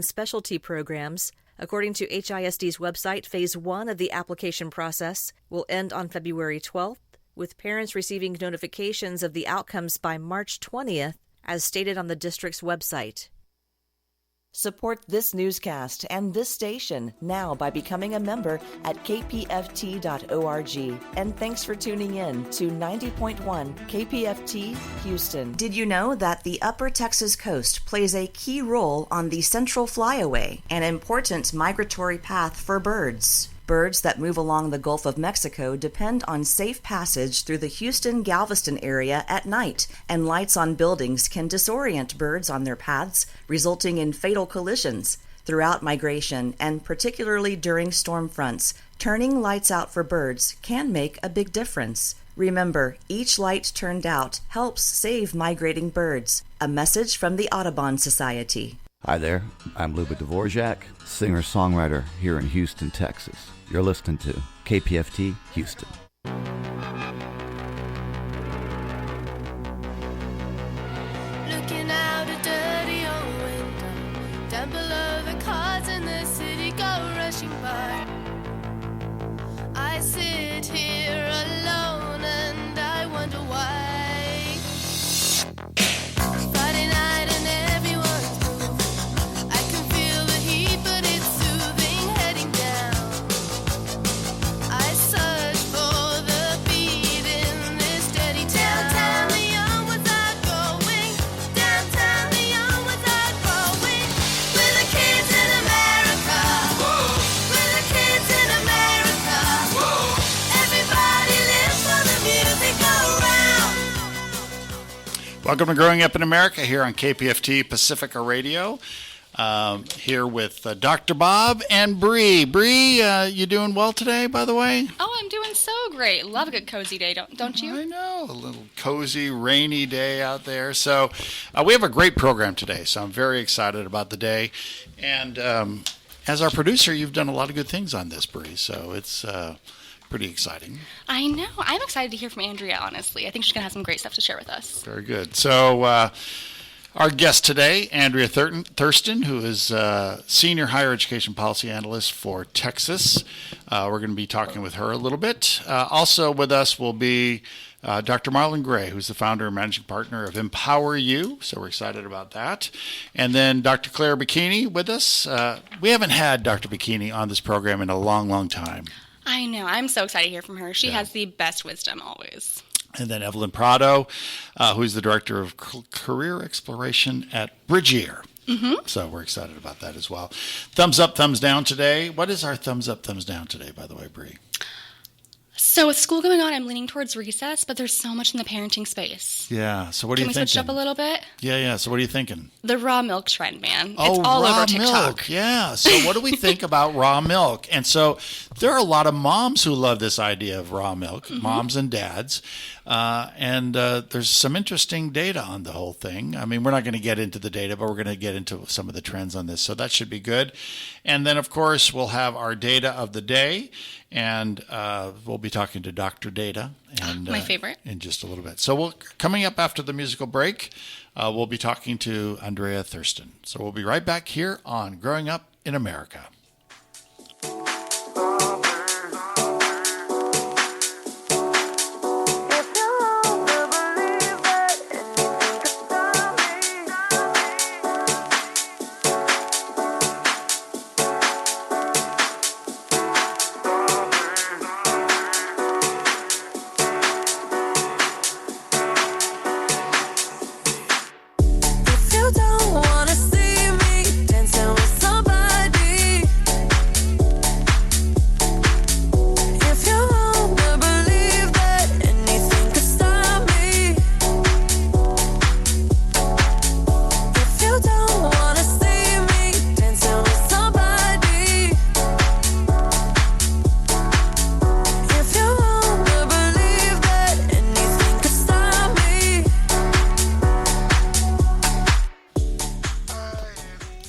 specialty programs. According to HISD's website, Phase 1 of the application process will end on February 12th, with parents receiving notifications of the outcomes by March 20th, as stated on the district's website. Support this newscast and this station now by becoming a member at kpft.org. And thanks for tuning in to 90.1 KPFT Houston. Did you know that the Upper Texas coast plays a key role on the Central Flyaway, an important migratory path for birds? Birds that move along the Gulf of Mexico depend on safe passage through the Houston-Galveston area at night, and lights on buildings can disorient birds on their paths, resulting in fatal collisions. Throughout migration, and particularly during storm fronts, turning lights out for birds can make a big difference. Remember, each light turned out helps save migrating birds. A message from the Audubon Society. Hi there, I'm Luba Dvorak, singer-songwriter here in Houston, Texas. You're listening to KPFT Houston. Looking out a dirty old window, down below the cars in the city go rushing by. I sit here alone and I wonder why. Friday night and everyone's moving. I can feel the heat, but it's soothing heading down. I search for the beat in this steady town. Downtown, the young ones are going. Downtown, the young ones are growing. We're the kids in America. Whoa. We're the kids in America. Whoa. Everybody lives for the music around. Welcome to Growing Up in America here on KPFT Pacifica Radio. Here with Dr. Bob and Bri. Bri, you doing well today, by the way? Oh, I'm doing so great. Love a good cozy day, don't you? I know, a little cozy, rainy day out there. So we have a great program today, so I'm very excited about the day. And as our producer, you've done a lot of good things on this, Bri, so it's pretty exciting. I know. I'm excited to hear from Andrea, honestly. I think she's going to have some great stuff to share with us. Very good. So our guest today, Andrea Thurston, who is Senior Higher Education Policy Analyst for Texas. We're going to be talking with her a little bit. Also with us will be Dr. Marlon Gray, who's the founder and managing partner of EmpowerU, so we're excited about that. And then Dr. Claire Bocchini with us. We haven't had Dr. Bocchini on this program in a long, long time. I know. I'm so excited to hear from her. She has the best wisdom always. And then Evelyn Prado, who's the Director of Career Exploration at BridgeYear. Mm-hmm. So we're excited about that as well. Thumbs up, thumbs down today. What is our thumbs up, thumbs down today, by the way, Bri? So with school going on, I'm leaning towards recess, but there's so much in the parenting space. Yeah. So what are you thinking? Can we switch up a little bit? Yeah. So what are you thinking? The raw milk trend, man. It's all over raw TikTok. Milk. Yeah. So what do we think about raw milk? And so there are a lot of moms who love this idea of raw milk, moms and dads. And there's some interesting data on the whole thing. I mean, we're not going to get into the data, but we're going to get into some of the trends on this. So that should be good. And then, of course, we'll have our data of the day. And we'll be talking to Dr. Data. And, my favorite. In just a little bit. So coming up after the musical break, we'll be talking to Andrea Thurston. So we'll be right back here on Growing Up in America.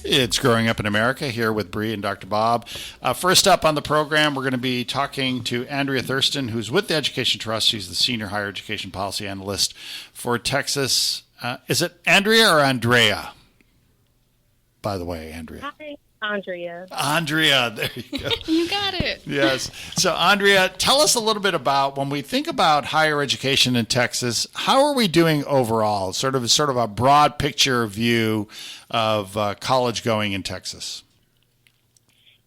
It's Growing Up in America here with Bri and Dr. Bob. First up on the program, we're going to be talking to Andrea Thurston, who's with the Education Trust. She's the Senior Higher Education Policy Analyst for Texas. Is it Andrea or Andrea? by the way, Andrea? Hi, Andrea. Andrea, there you go. You got it. Yes. So, Andrea, tell us a little bit about when we think about higher education in Texas, how are we doing overall? Sort of a broad picture view of college going in Texas.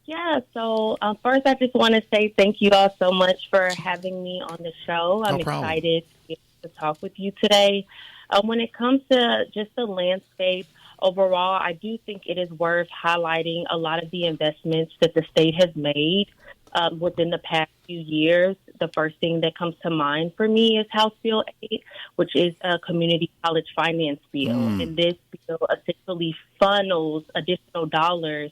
Yeah, so first I just want to say thank you all so much for having me on the show. I'm excited to talk with you today. When it comes to just the landscape overall, I do think it is worth highlighting a lot of the investments that the state has made within the past few years. The first thing that comes to mind for me is House Bill 8, which is a community college finance bill. And this bill essentially funnels additional dollars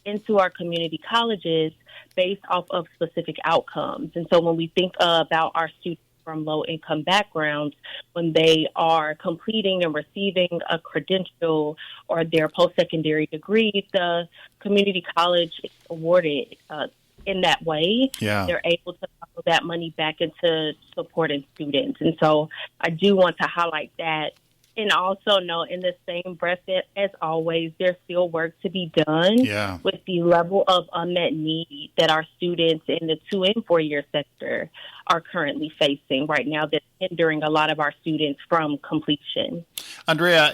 into our community colleges based off of specific outcomes. And so when we think about our students from low-income backgrounds, when they are completing and receiving a credential or their post-secondary degree, the community college is awarded in that way. Yeah. They're able to funnel that money back into supporting students. And so I do want to highlight that. And also note, in the same breath, that, as always, there's still work to be done with the level of unmet need that our students in the 2 and 4 year sector are currently facing right now that's hindering a lot of our students from completion. Andrea,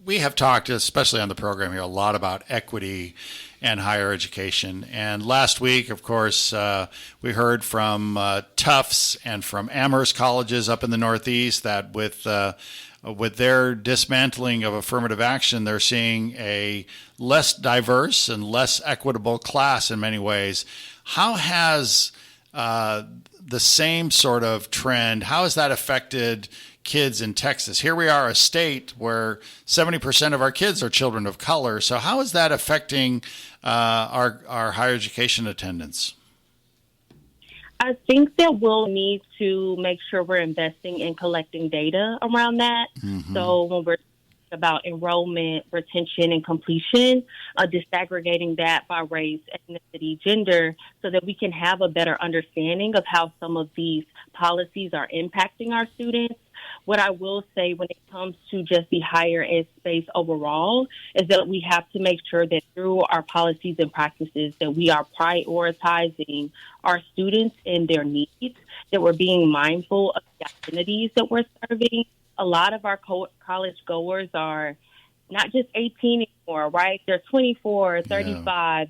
we have talked, especially on the program here, a lot about equity and higher education. And last week, of course, we heard from Tufts and from Amherst colleges up in the Northeast that with their dismantling of affirmative action, they're seeing a less diverse and less equitable class in many ways. How has the same sort of trend, how has that affected kids in Texas? Here we are, a state where 70% of our kids are children of color. So how is that affecting our higher education attendance? I think that we'll need to make sure we're investing in collecting data around that. So when we're talking about enrollment, retention, and completion, disaggregating that by race, ethnicity, gender, so that we can have a better understanding of how some of these policies are impacting our students. What I will say when it comes to just the higher ed space overall is that we have to make sure that through our policies and practices that we are prioritizing our students and their needs, that we're being mindful of the identities that we're serving. A lot of our college goers are not just 18 anymore, right? They're 24, 35.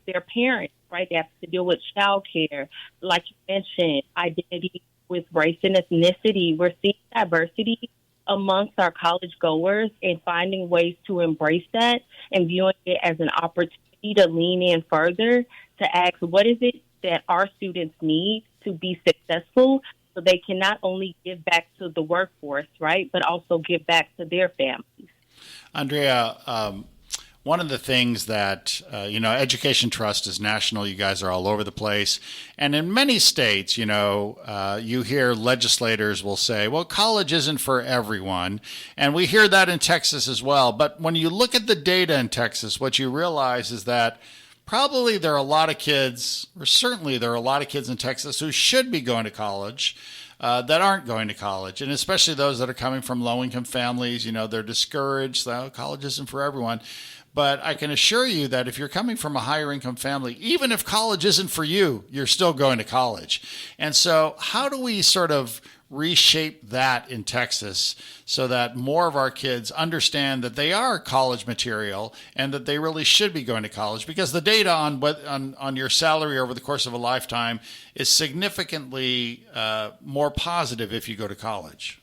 They're parents, right? They have to deal with childcare, like you mentioned, identity with race and ethnicity. We're seeing diversity amongst our college goers and finding ways to embrace that and viewing it as an opportunity to lean in further to ask, what is it that our students need to be successful so they can not only give back to the workforce, right, but also give back to their families. Andrea, one of the things that, Education Trust is national. You guys are all over the place. And in many states, you hear legislators will say, well, college isn't for everyone. And we hear that in Texas as well. But when you look at the data in Texas, what you realize is that probably there are a lot of kids, or certainly there are a lot of kids in Texas who should be going to college that aren't going to college. And especially those that are coming from low-income families, they're discouraged. College isn't for everyone. But I can assure you that if you're coming from a higher income family, even if college isn't for you, you're still going to college. And so how do we sort of reshape that in Texas so that more of our kids understand that they are college material and that they really should be going to college? Because the data on your salary over the course of a lifetime is significantly more positive if you go to college.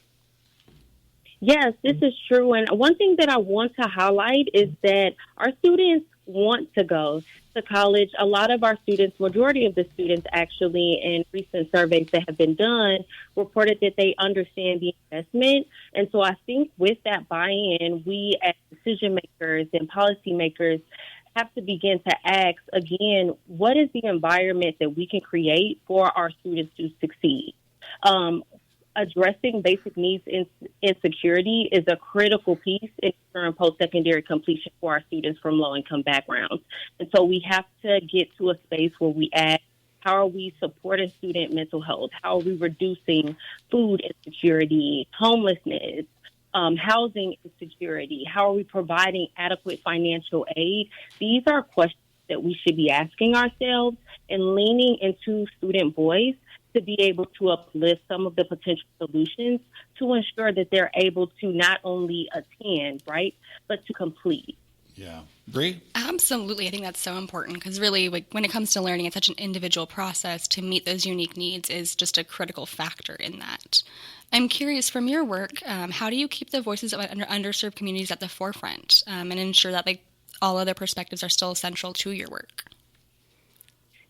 Yes, this is true. And one thing that I want to highlight is that our students want to go to college. A lot of our students, majority of the students actually, in recent surveys that have been done, reported that they understand the investment. And so I think with that buy-in, we as decision makers and policymakers have to begin to ask, again, what is the environment that we can create for our students to succeed? Addressing basic needs and insecurity is a critical piece in ensuring post-secondary completion for our students from low-income backgrounds. And so we have to get to a space where we ask, how are we supporting student mental health? How are we reducing food insecurity, homelessness, housing insecurity? How are we providing adequate financial aid? These are questions that we should be asking ourselves and leaning into student voice to be able to uplift some of the potential solutions to ensure that they're able to not only attend, right, but to complete. Yeah. Bri? Absolutely. I think that's so important because really, when it comes to learning, it's such an individual process. To meet those unique needs is just a critical factor in that. I'm curious, from your work, how do you keep the voices of underserved communities at the forefront and ensure that all other perspectives are still essential to your work?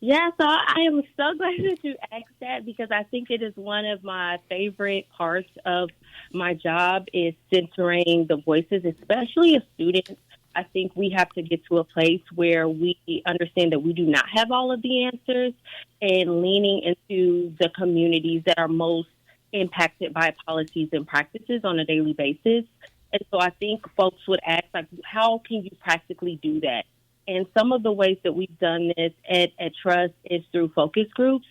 Yeah, so I am so glad that you asked that because I think it is one of my favorite parts of my job is centering the voices, especially of students. I think we have to get to a place where we understand that we do not have all of the answers and leaning into the communities that are most impacted by policies and practices on a daily basis. And so I think folks would ask, like, how can you practically do that? And some of the ways that we've done this at EdTrust is through focus groups,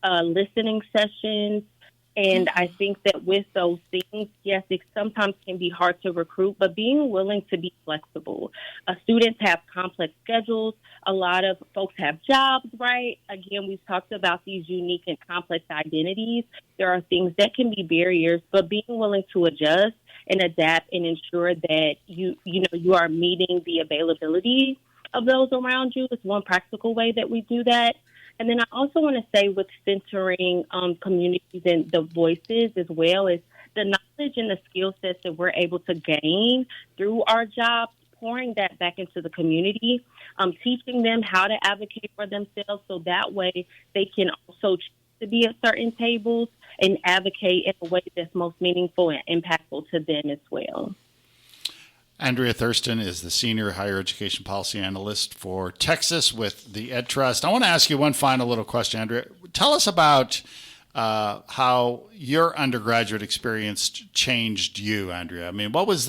listening sessions. And I think that with those things, yes, it sometimes can be hard to recruit, but being willing to be flexible. Students have complex schedules. A lot of folks have jobs, right? Again, we've talked about these unique and complex identities. There are things that can be barriers, but being willing to adjust and adapt and ensure that you are meeting the availability of those around you is one practical way that we do that. And then I also want to say with centering communities and the voices as well is the knowledge and the skill sets that we're able to gain through our jobs, pouring that back into the community, teaching them how to advocate for themselves so that way they can also choose to be at certain tables and advocate in a way that's most meaningful and impactful to them as well. Andrea Thurston is the Senior Higher Education Policy Analyst for Texas with the EdTrust. I want to ask you one final little question, Andrea. Tell us about how your undergraduate experience changed you, Andrea. I mean, what was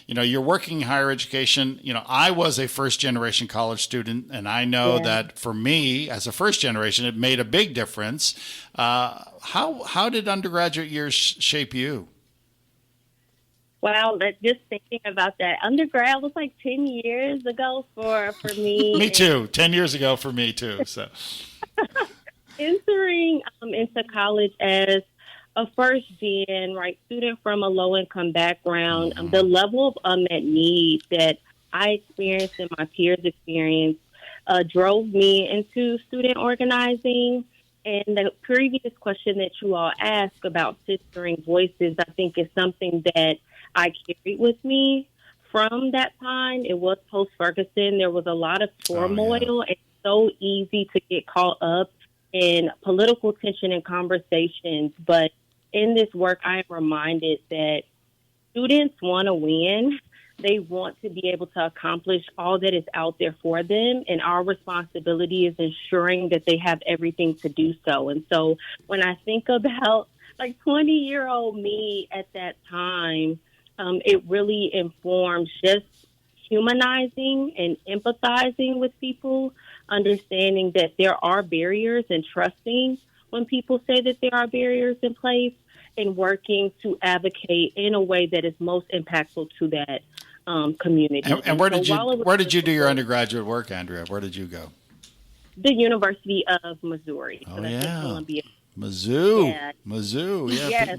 you're working in higher education. I was a first-generation college student, and I know that for me, as a first generation, it made a big difference. How did undergraduate years shape you? Wow, just thinking about that. Undergrad was like 10 years ago for me. Me too. 10 years ago for me too. So entering into college as a first gen, right, student from a low income background, the level of unmet need that I experienced and my peers experienced drove me into student organizing. And the previous question that you all asked about centering voices, I think is something that I carried with me from that time. It was post-Ferguson. There was a lot of turmoil and so easy to get caught up in political tension and conversations. But in this work, I am reminded that students want to win. They want to be able to accomplish all that is out there for them. And our responsibility is ensuring that they have everything to do so. And so when I think about 20-year-old me at that time, it really informs just humanizing and empathizing with people, understanding that there are barriers and trusting when people say that there are barriers in place and working to advocate in a way that is most impactful to that community. And where did you do your undergraduate work, Andrea? Where did you go? The University of Missouri. Oh, so that's in Columbia. Mizzou. Yeah. Mizzou, yeah. Yes.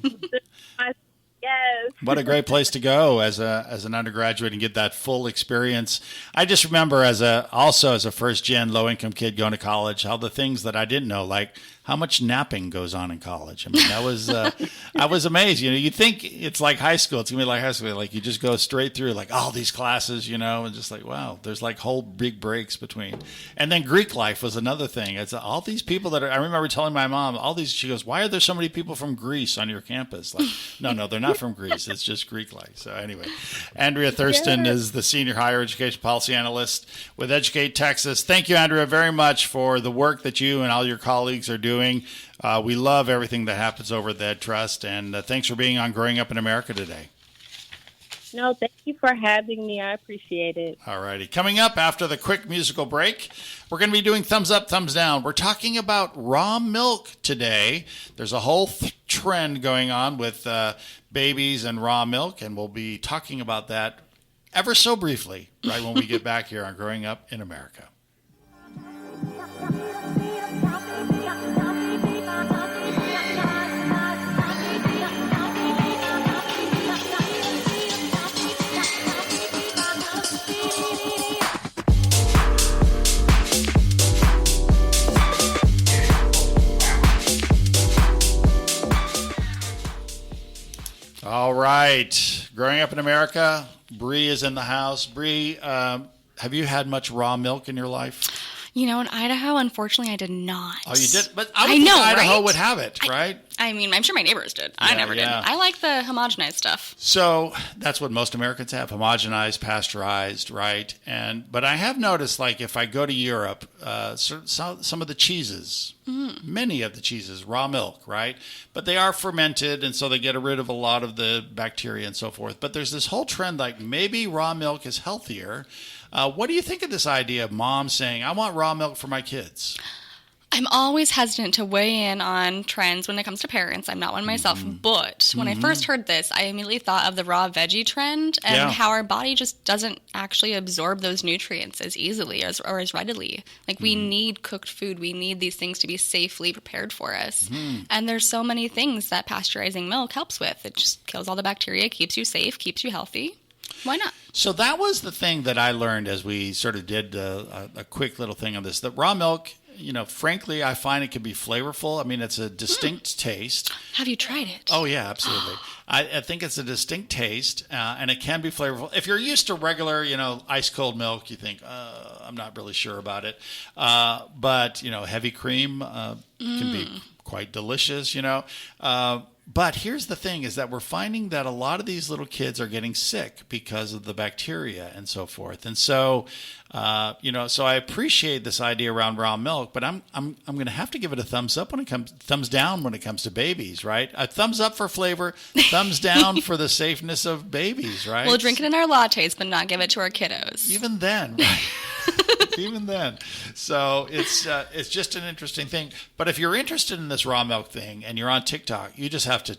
Yes. What a great place to go as an undergraduate and get that full experience. I just remember as a first gen low income kid going to college, how the things that I didn't know, like how much napping goes on in college. I mean, that was I was amazed. You think it's like high school. It's gonna be like high school. Like you just go straight through like all these classes, and just like, wow, there's like whole big breaks between. And then Greek life was another thing. It's all these people that I remember telling my mom, she goes, why are there so many people from Greece on your campus? Like, no, they're not from Greece. It's just Greek life. So anyway, Andrea Thurston is the Senior Higher Education Policy Analyst with Educate Texas. Thank you, Andrea, very much for the work that you and all your colleagues are doing. We love everything that happens over at the EdTrust, and thanks for being on Growing Up in America today. No, thank you for having me. I appreciate it. All righty. Coming up after the quick musical break, we're going to be doing thumbs up, thumbs down. We're talking about raw milk today. There's a whole trend going on with babies and raw milk, and we'll be talking about that ever so briefly right when we get back here on Growing Up in America. All right. Growing Up in America, Bri is in the house. Bri, have you had much raw milk in your life? You know, in Idaho, unfortunately, I did not. Oh, you did? But I would think Idaho right? would have it, right? I mean, I'm sure my neighbors did. I never did. I like the homogenized stuff. So that's what most Americans have, homogenized, pasteurized, right? But I have noticed, like, if I go to Europe, some of the cheeses, many of the cheeses, raw milk, right? But they are fermented, and so they get rid of a lot of the bacteria and so forth. But there's this whole trend, like, maybe raw milk is healthier. What do you think of this idea of mom saying, I want raw milk for my kids? I'm always hesitant to weigh in on trends when it comes to parents. I'm not one myself. But when I first heard this, I immediately thought of the raw veggie trend and how our body just doesn't actually absorb those nutrients as easily or as readily. Like, we need cooked food. We need these things to be safely prepared for us. And there's so many things that pasteurizing milk helps with. It just kills all the bacteria, keeps you safe, keeps you healthy. Why not? So that was the thing that I learned as we sort of did a quick little thing on this. That raw milk, you know, frankly, I find it can be flavorful. I mean, it's a distinct taste. Have you tried it? Oh, yeah, absolutely. I think it's a distinct taste, and it can be flavorful. If you're used to regular, you know, ice cold milk, you think, I'm not really sure about it. But, you know, heavy cream can be quite delicious, you know. But here's the thing is that we're finding that a lot of these little kids are getting sick because of the bacteria and so forth. And so, you know, so I appreciate this idea around raw milk, but I'm going to have to give it a thumbs up thumbs down when it comes to babies, right? A thumbs up for flavor, thumbs down for the safeness of babies, right? We'll drink it in our lattes, but not give it to our kiddos. Even then, right? Even then. So it's just an interesting thing. But if you're interested in this raw milk thing and you're on TikTok, you just have to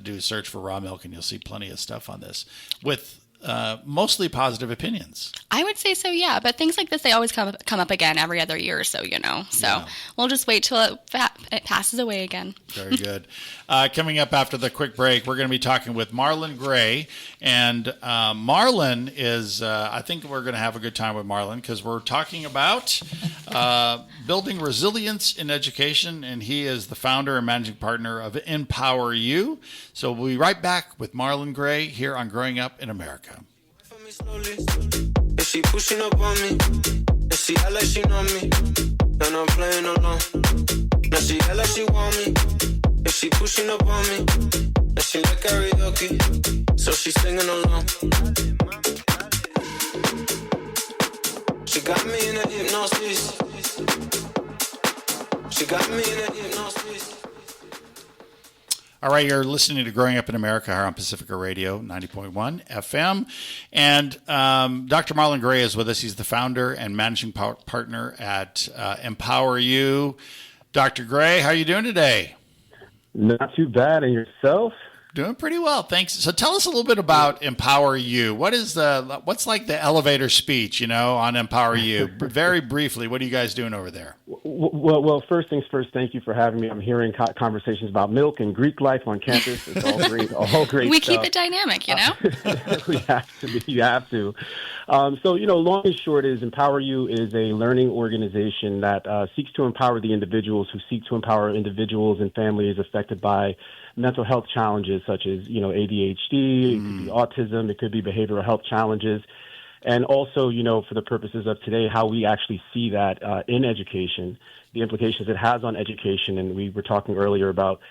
do a search for raw milk and you'll see plenty of stuff on this with mostly positive opinions. I would say so, yeah. But things like this, they always come up again every other year or so, you know. So we'll just wait till it passes away again. Very good. Coming up after the quick break, we're going to be talking with Marlon Gray. And Marlon is, I think we're going to have a good time with Marlon because we're talking about building resilience in education. And he is the founder and managing partner of EmpowerU. So we'll be right back with Marlon Gray here on Growing Up in America. If she pushing up on me, if she act like she know me, then I'm playing along. Now she act like she want me, if she pushing up on me, then she like karaoke, so she singing along. She got me in a hypnosis. She got me in a hypnosis. All right, you're listening to Growing Up in America here on Pacifica Radio 90.1 FM. And Dr. Marlon Gray is with us. He's the founder and managing partner at EmpowerU. Dr. Gray, how are you doing today? Not too bad. And yourself? Doing pretty well, thanks. So tell us a little bit about EmpowerU. What's like the elevator speech, you know, on EmpowerU? Very briefly, what are you guys doing over there? Well, first things first, thank you for having me. I'm hearing conversations about milk and Greek life on campus. It's all great, We stuff. keep it dynamic, you know? We have to. So, you know, long and short is EmpowerU is a learning organization that seeks to empower the individuals who seek to empower individuals and families affected by mental health challenges such as, you know, ADHD, it could be autism, it could be behavioral health challenges. And also, you know, for the purposes of today, how we actually see that in education, the implications it has on education. And we were talking earlier about,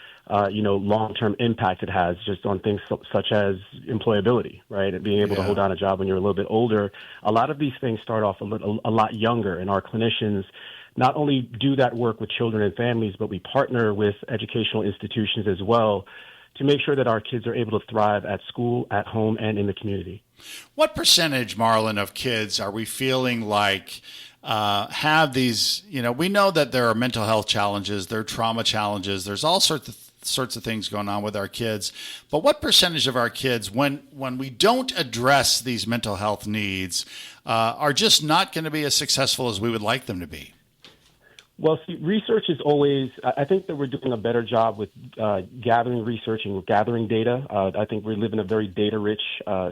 you know, long-term impact it has just on things such as employability, right? And being able to hold down a job when you're a little bit older. A lot of these things start off a lot younger, and our clinicians not only do that work with children and families, but we partner with educational institutions as well to make sure that our kids are able to thrive at school, at home, and in the community. What percentage, Marlon, of kids are we feeling like have these, we know that there are mental health challenges, there are trauma challenges, there's all sorts of things going on with our kids. But what percentage of our kids, when we don't address these mental health needs, are just not going to be as successful as we would like them to be? Well, see, research is always, I think that we're doing a better job with gathering research and gathering data. I think we live in a very data-rich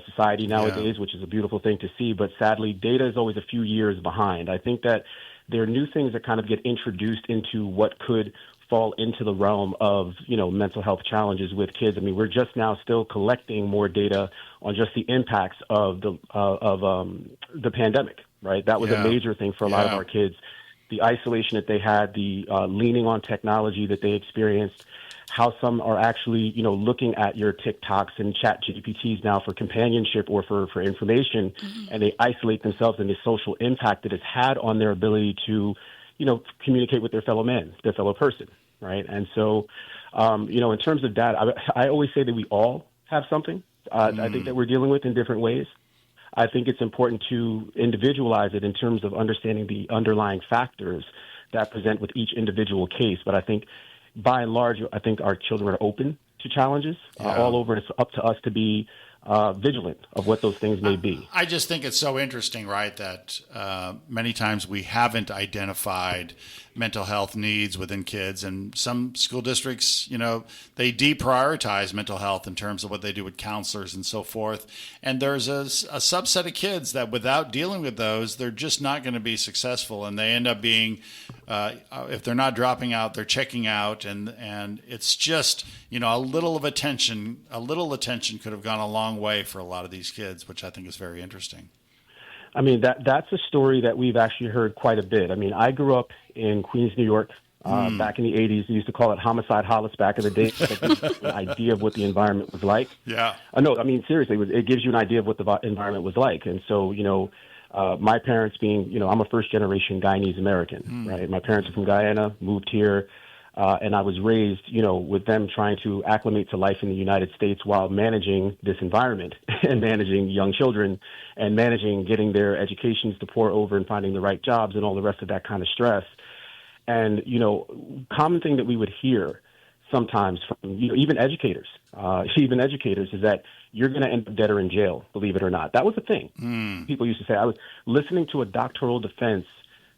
society nowadays, which is a beautiful thing to see. But sadly, data is always a few years behind. I think that there are new things that kind of get introduced into what could fall into the realm of, mental health challenges with kids. I mean, we're just now still collecting more data on just the impacts of the pandemic, right? That was a major thing for a lot of our kids. The isolation that they had, the leaning on technology that they experienced, how some are actually, looking at your TikToks and chat GPTs now for companionship or for information, and they isolate themselves and the social impact that it's had on their ability to, communicate with their fellow man, their fellow person, right? And so, in terms of that, I always say that we all have something. I think that we're dealing with in different ways. I think it's important to individualize it in terms of understanding the underlying factors that present with each individual case. But I think, by and large, I think our children are open to challenges all over, and it's up to us to be vigilant of what those things may be. I just think it's so interesting, right, that many times we haven't identified mental health needs within kids, and some school districts, they deprioritize mental health in terms of what they do with counselors and so forth. And there's a subset of kids that without dealing with those, they're just not going to be successful, and they end up being, if they're not dropping out, they're checking out, and it's just, a little attention could have gone a long way for a lot of these kids, which I think is very interesting. I mean, that's a story that we've actually heard quite a bit. I mean, I grew up in Queens, New York, back in the 80s. They used to call it Homicide Hollis back in the day. An idea of what the environment was like. Yeah. No, I mean, seriously, it gives you an idea of what the environment was like. And so, my parents being, I'm a first-generation Guyanese American, right? My parents are from Guyana, moved here, and I was raised, with them trying to acclimate to life in the United States while managing this environment and managing young children and managing getting their educations to pour over and finding the right jobs and all the rest of that kind of stress. And, common thing that we would hear sometimes from, even educators is that you're going to end up dead or in jail, believe it or not. That was the thing. People used to say. I was listening to a doctoral defense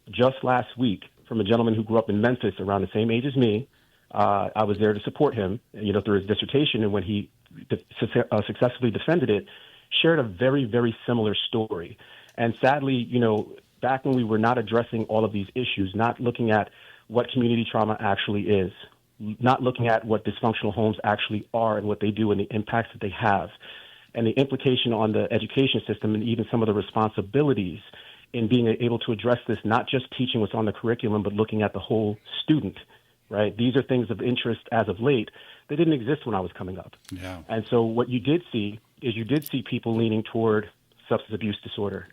just last week from a gentleman who grew up in Memphis around the same age as me. I was there to support him, through his dissertation. And when he successfully defended it, shared a very, very similar story. And sadly, back when we were not addressing all of these issues, not looking at what community trauma actually is, not looking at what dysfunctional homes actually are and what they do and the impacts that they have, and the implication on the education system and even some of the responsibilities in being able to address this, not just teaching what's on the curriculum, but looking at the whole student, right? These are things of interest as of late that didn't exist when I was coming up. Yeah. And so what you did see is people leaning toward substance abuse disorder.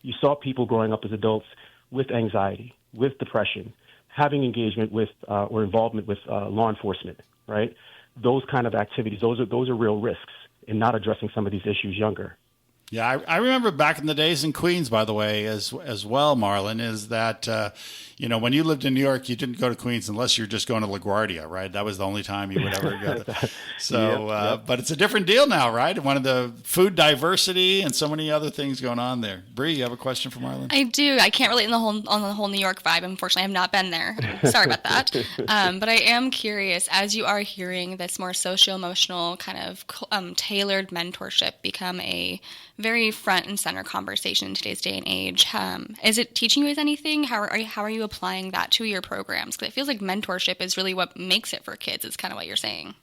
You saw people growing up as adults with anxiety, with depression, having engagement with or involvement with law enforcement, right? Those kind of activities, those are real risks in not addressing some of these issues younger. Yeah, I remember back in the days in Queens, by the way, as well, Marlon, is that, when you lived in New York, you didn't go to Queens unless you're just going to LaGuardia, right? That was the only time you would ever go there. So, Yep. But it's a different deal now, right? One of the food diversity and so many other things going on there. Bree, you have a question for Marlon? I do. I can't relate on the whole New York vibe. Unfortunately, I have not been there. Sorry about that. But I am curious, as you are hearing this more socio-emotional kind of tailored mentorship become a very front and center conversation in today's day and age. Is it teaching you guys anything? How are you applying that to your programs? Because it feels like mentorship is really what makes it for kids. It's kind of what you're saying.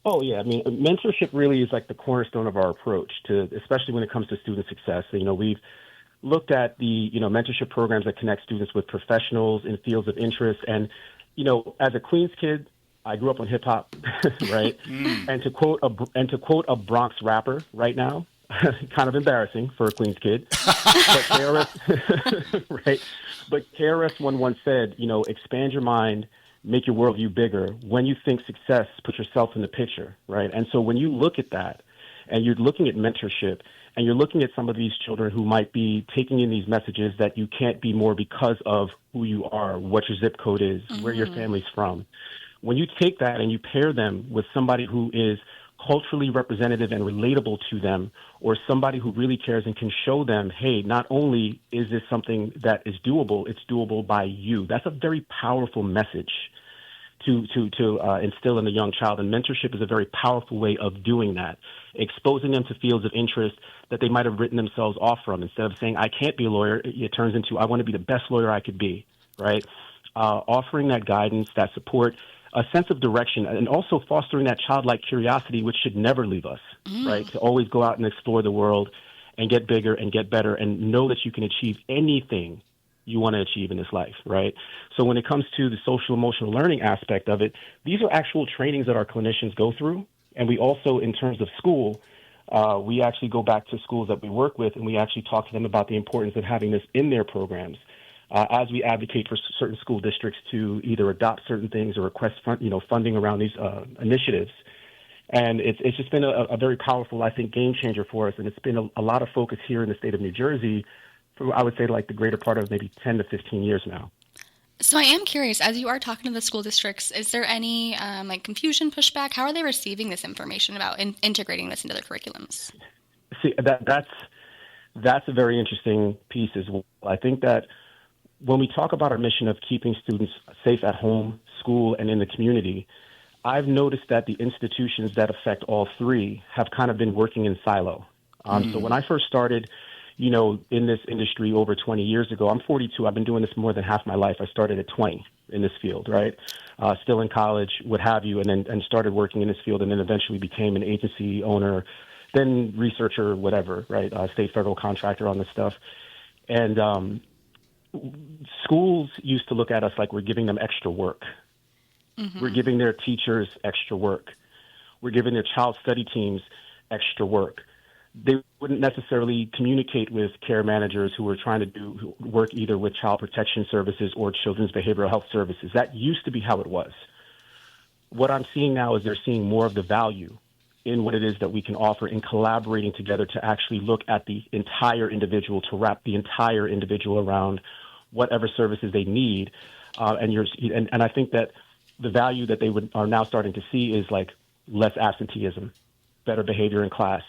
Oh, yeah. I mean, mentorship really is like the cornerstone of our approach to, especially when it comes to student success. We've looked at the, mentorship programs that connect students with professionals in fields of interest. And, as a Queens kid, I grew up on hip hop, right? And to quote a Bronx rapper right now, kind of embarrassing for a Queens kid, but KRS, right? But KRS-One once said, expand your mind, make your worldview bigger. When you think success, put yourself in the picture, right? And so when you look at that and you're looking at mentorship and you're looking at some of these children who might be taking in these messages that you can't be more because of who you are, what your zip code is, where your family's from. When you take that and you pair them with somebody who is culturally representative and relatable to them, or somebody who really cares and can show them, hey, not only is this something that is doable, it's doable by you. That's a very powerful message to instill in a young child. And mentorship is a very powerful way of doing that, exposing them to fields of interest that they might have written themselves off from. Instead of saying, I can't be a lawyer, it turns into, I want to be the best lawyer I could be, right? Offering that guidance, that support, a sense of direction, and also fostering that childlike curiosity, which should never leave us, right? To always go out and explore the world and get bigger and get better and know that you can achieve anything you want to achieve in this life, right? So when it comes to the social emotional learning aspect of it, these are actual trainings that our clinicians go through. And we also, in terms of school, we actually go back to schools that we work with and we actually talk to them about the importance of having this in their programs. As we advocate for certain school districts to either adopt certain things or request funding around these initiatives. And it's just been a very powerful, I think, game changer for us. And it's been a lot of focus here in the state of New Jersey for, I would say, like the greater part of maybe 10 to 15 years now. So I am curious, as you are talking to the school districts, is there any confusion, pushback? How are they receiving this information about integrating this into their curriculums? See, that's a very interesting piece as well. I think that when we talk about our mission of keeping students safe at home, school, and in the community, I've noticed that the institutions that affect all three have kind of been working in silo. So when I first started, in this industry over 20 years ago, I'm 42. I've been doing this more than half my life. I started at 20 in this field, right? Still in college, what have you, and started working in this field and then eventually became an agency owner, then researcher, whatever, right? State, federal contractor on this stuff. And schools used to look at us like we're giving them extra work. We're giving their teachers extra work. We're giving their child study teams extra work. They wouldn't necessarily communicate with care managers who were trying to do work either with child protection services or children's behavioral health services. That used to be how it was. What I'm seeing now is they're seeing more of the value in what it is that we can offer in collaborating together to actually look at the entire individual, to wrap the entire individual around whatever services they need. And I think that the value that they are now starting to see is like less absenteeism, better behavior in class,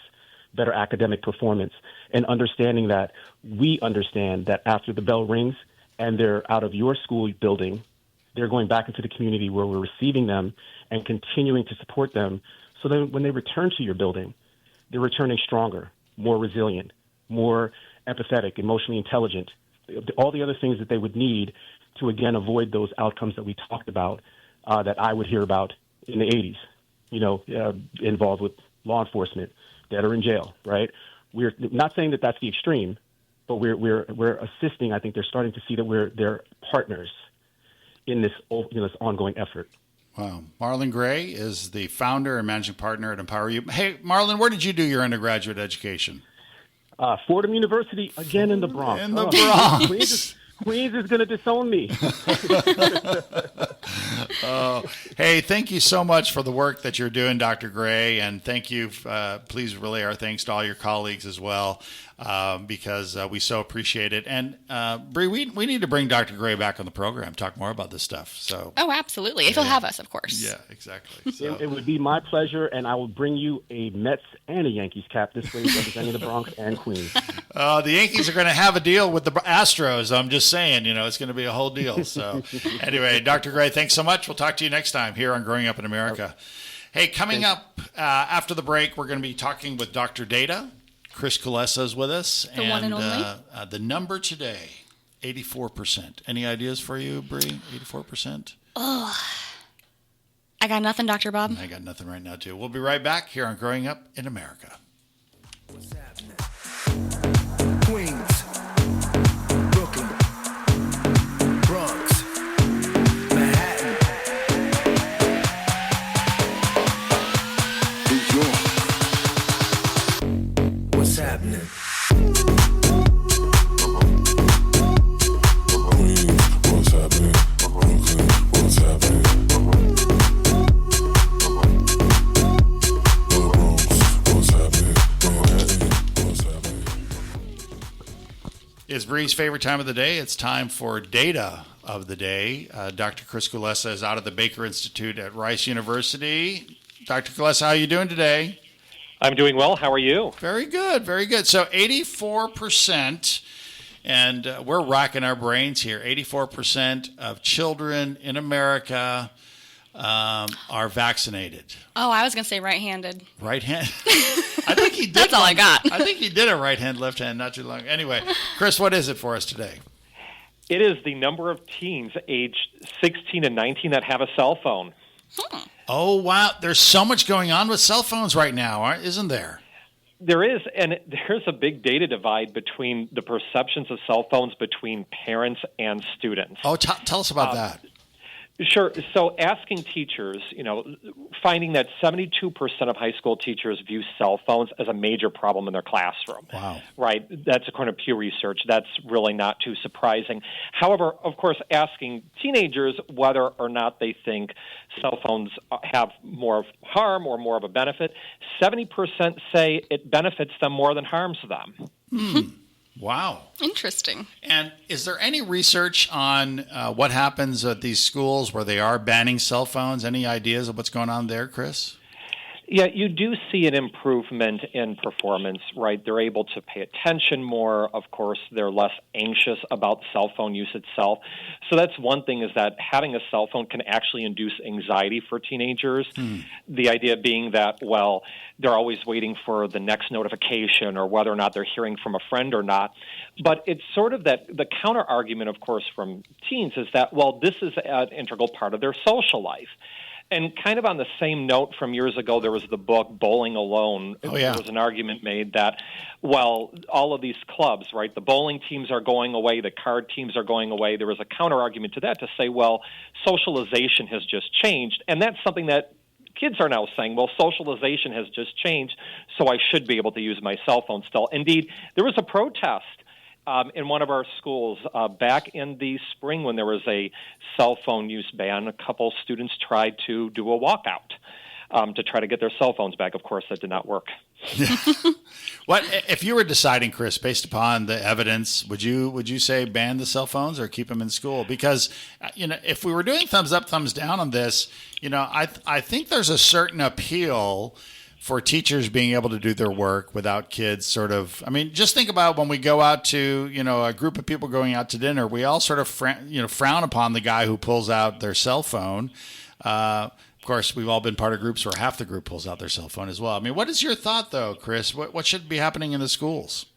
better academic performance, and understanding that we understand that after the bell rings and they're out of your school building, they're going back into the community where we're receiving them and continuing to support them. So then when they return to your building, they're returning stronger, more resilient, more empathetic, emotionally intelligent, all the other things that they would need to, again, avoid those outcomes that we talked about that I would hear about in the 80s, involved with law enforcement that are in jail, right? We're not saying that that's the extreme, but we're assisting. I think they're starting to see that they're partners in this ongoing effort. Wow. Marlon Gray is the founder and managing partner at EmpowerU. Hey, Marlon, where did you do your undergraduate education? Fordham University, again in the Bronx. In the Bronx. Queens is going to disown me. Hey, thank you so much for the work that you're doing, Dr. Gray, and thank you. Please relay our thanks to all your colleagues as well, because we so appreciate it. And Bri, we need to bring Dr. Gray back on the program, talk more about this stuff. So, absolutely. If you'll have us, of course. Yeah, exactly. So. It would be my pleasure, and I will bring you a Mets and a Yankees cap this way, representing the Bronx and Queens. The Yankees are going to have a deal with the Astros. I'm just saying, it's going to be a whole deal. So anyway, Dr. Gray, thanks so much. We'll talk to you next time here on Growing Up in America. Hey, coming up after the break, we're going to be talking with Dr. Data. Chris Kulesa is with us. The one and only. The number today, 84%. Any ideas for you, Bri? 84%? Oh, I got nothing, Dr. Bob. I got nothing right now, too. We'll be right back here on Growing Up in America. What's happening? Queens, Brooklyn, Bronx, Manhattan, New York. What's happening? Queens, what's happening? Brooklyn, what's happening? It's Bri's favorite time of the day. It's time for Data of the Day. Dr. Chris Kulesa is out of the Baker Institute at Rice University. Dr. Kulesa, how are you doing today? I'm doing well. How are you? Very good, very good. So 84%, and we're racking our brains here, 84% of children in America are vaccinated. Oh, I was going to say right-handed. Right hand? I think he did. That's all I got. I think he did a right hand, left hand not too long. Anyway, Chris, what is it for us today? It is the number of teens aged 16 and 19 that have a cell phone. Oh, wow. There's so much going on with cell phones right now, isn't there? There is, and there's a big data divide between the perceptions of cell phones between parents and students. Oh, tell us about that. Sure. So asking teachers, finding that 72% of high school teachers view cell phones as a major problem in their classroom. Wow. Right. That's according to Pew Research. That's really not too surprising. However, of course, asking teenagers whether or not they think cell phones have more of harm or more of a benefit, 70% say it benefits them more than harms them. Wow. Interesting. And is there any research on what happens at these schools where they are banning cell phones? Any ideas of what's going on there, Chris? Yeah, you do see an improvement in performance, right? They're able to pay attention more. Of course, they're less anxious about cell phone use itself. So that's one thing, is that having a cell phone can actually induce anxiety for teenagers. The idea being that, well, they're always waiting for the next notification or whether or not they're hearing from a friend or not. But it's sort of that the counter argument, of course, from teens is that, well, this is an integral part of their social life. And kind of on the same note from years ago, there was the book Bowling Alone. Oh, yeah. There was an argument made that, well, all of these clubs, right, the bowling teams are going away, the card teams are going away. There was a counter-argument to that to say, well, socialization has just changed. And that's something that kids are now saying, well, socialization has just changed, so I should be able to use my cell phone still. Indeed, there was a protest in one of our schools back in the spring when there was a cell phone use ban. A couple students tried to do a walkout to try to get their cell phones back. Of course, that did not work. What if you were deciding, Chris, based upon the evidence, would you say ban the cell phones or keep them in school? Because if we were doing thumbs up, thumbs down on this, I think there's a certain appeal for teachers being able to do their work without kids sort of, just think about when we go out to, a group of people going out to dinner, we all sort of, frown upon the guy who pulls out their cell phone. Of course, we've all been part of groups where half the group pulls out their cell phone as well. What is your thought, though, Chris? What should be happening in the schools?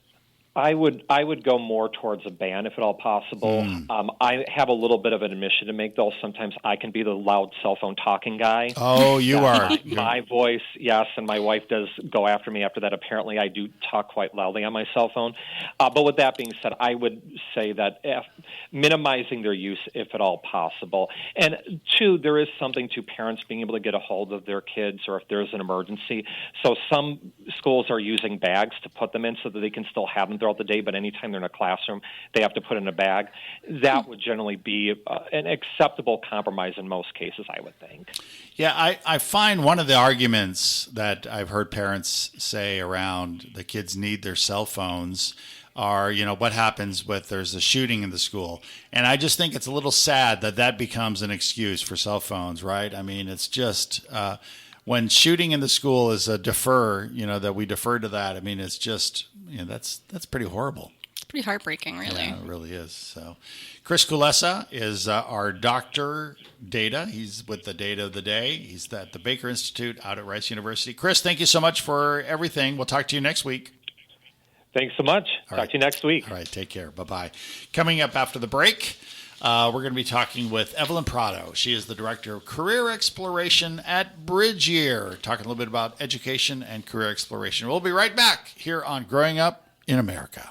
I would go more towards a ban if at all possible. I have a little bit of an admission to make, though. Sometimes I can be the loud cell phone talking guy. Oh, you are. My voice, yes, and my wife does go after me after that. Apparently, I do talk quite loudly on my cell phone. But with that being said, I would say that minimizing their use if at all possible. And two, there is something to parents being able to get a hold of their kids or if there's an emergency. So some schools are using bags to put them in so that they can still have them throughout the day, but anytime they're in a classroom, they have to put in a bag. That would generally be an acceptable compromise in most cases, I would think. Yeah, I find one of the arguments that I've heard parents say around the kids need their cell phones are, what happens with there's a shooting in the school. And I just think it's a little sad that becomes an excuse for cell phones, right? It's just when shooting in the school is a defer, that we defer to that. It's just, that's pretty horrible. It's pretty heartbreaking, really. Yeah, it really is. So, Chris Kulesa is our Dr. Data. He's with the Data of the Day. He's at the Baker Institute out at Rice University. Chris, thank you so much for everything. We'll talk to you next week. Thanks so much. All Talk right. to you next week. All right, take care. Bye-bye. Coming up after the break, we're going to be talking with Evelyn Prado. She is the Director of Career Exploration at BridgeYear, talking a little bit about education and career exploration. We'll be right back here on Growing Up in America.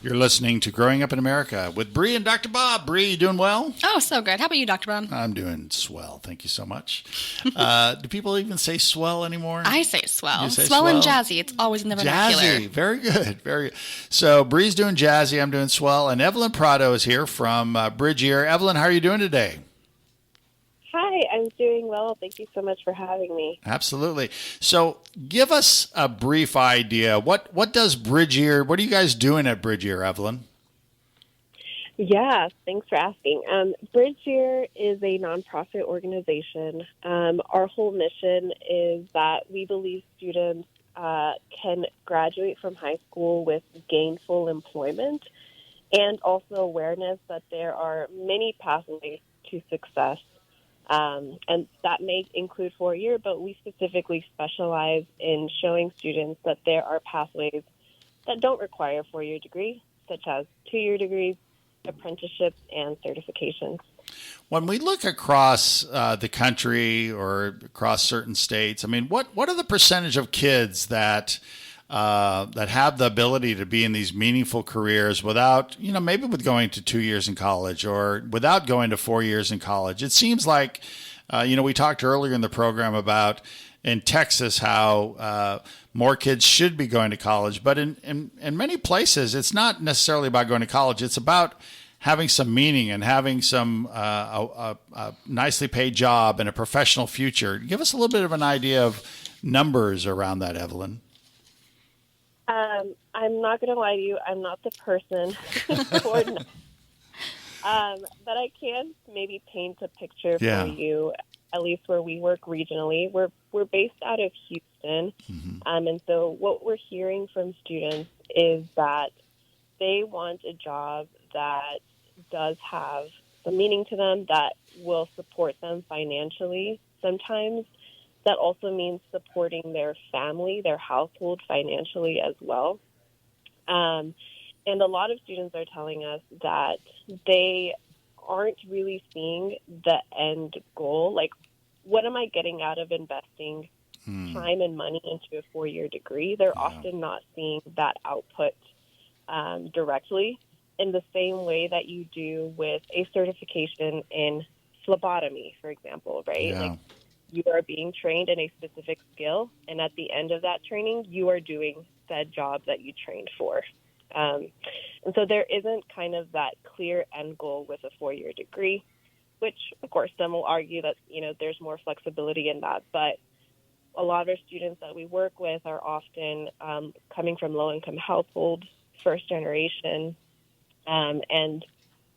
You're listening to Growing Up in America with Bri and Dr. Bob. Bri, you doing well? Oh, so good. How about you, Dr. Bob? I'm doing swell. Thank you so much. Do people even say swell anymore? I say swell. You say swell and jazzy. It's always in the vernacular. Jazzy. Very good. Very good. So Bri's doing jazzy. I'm doing swell. And Evelyn Prado is here from BridgeYear. Evelyn, how are you doing today? Hi, I'm doing well. Thank you so much for having me. Absolutely. So give us a brief idea. What does BridgeYear, what are you guys doing at BridgeYear, Evelyn? Yeah, thanks for asking. BridgeYear is a nonprofit organization. Our whole mission is that we believe students can graduate from high school with gainful employment and also awareness that there are many pathways to success. And that may include 4-year, but we specifically specialize in showing students that there are pathways that don't require a 4-year degree, such as 2-year degrees, apprenticeships, and certifications. When we look across the country or across certain states, I mean, what are the percentage of kids that have the ability to be in these meaningful careers without, maybe with going to 2 years in college or without going to 4 years in college? It seems like, we talked earlier in the program about in Texas how more kids should be going to college. But in many places, it's not necessarily about going to college. It's about having some meaning and having some a nicely paid job and a professional future. Give us a little bit of an idea of numbers around that, Evelyn. I'm not going to lie to you. I'm not the person for but I can maybe paint a picture for you, at least where we work regionally. We're based out of Houston, and so what we're hearing from students is that they want a job that does have some meaning to them, that will support them financially. Sometimes that also means supporting their family, their household financially as well. And a lot of students are telling us that they aren't really seeing the end goal. Like, what am I getting out of investing time and money into a 4-year degree? They're often not seeing that output directly in the same way that you do with a certification in phlebotomy, for example, right? Yeah. Like, you are being trained in a specific skill, and at the end of that training, you are doing that job that you trained for. And so there isn't kind of that clear end goal with a 4-year degree, which, of course, some will argue that, there's more flexibility in that. But a lot of our students that we work with are often coming from low-income households, first generation, and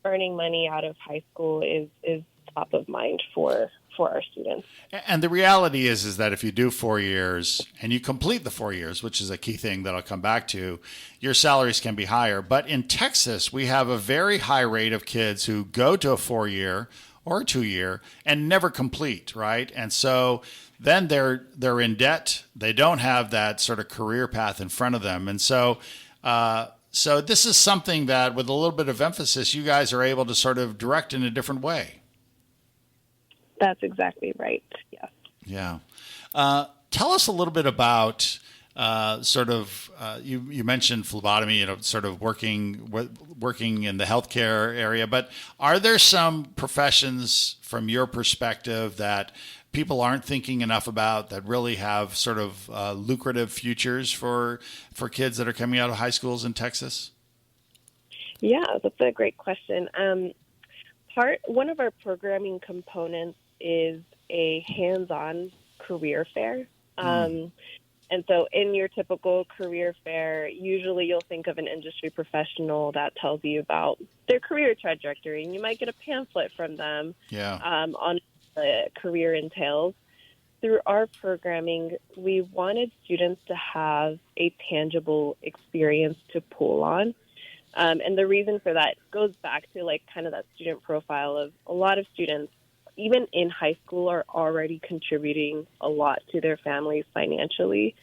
earning money out of high school is top of mind for our students. And the reality is that if you do 4 years and you complete the 4 years, which is a key thing that I'll come back to, your salaries can be higher. But in Texas, we have a very high rate of kids who go to a 4-year or a 2-year and never complete, right? And so then they're in debt. They don't have that sort of career path in front of them. And so this is something that, with a little bit of emphasis, you guys are able to sort of direct in a different way. That's exactly right. Yes. Yeah. Tell us a little bit about you mentioned phlebotomy, sort of working in the healthcare area, but are there some professions from your perspective that people aren't thinking enough about that really have sort of lucrative futures for kids that are coming out of high schools in Texas? Yeah, that's a great question. One of our programming components is a hands-on career fair. And so in your typical career fair, usually you'll think of an industry professional that tells you about their career trajectory, and you might get a pamphlet from them on what the career entails. Through our programming, we wanted students to have a tangible experience to pull on. And the reason for that goes back to kind of that student profile of a lot of students, even in high school, are already contributing a lot to their families financially.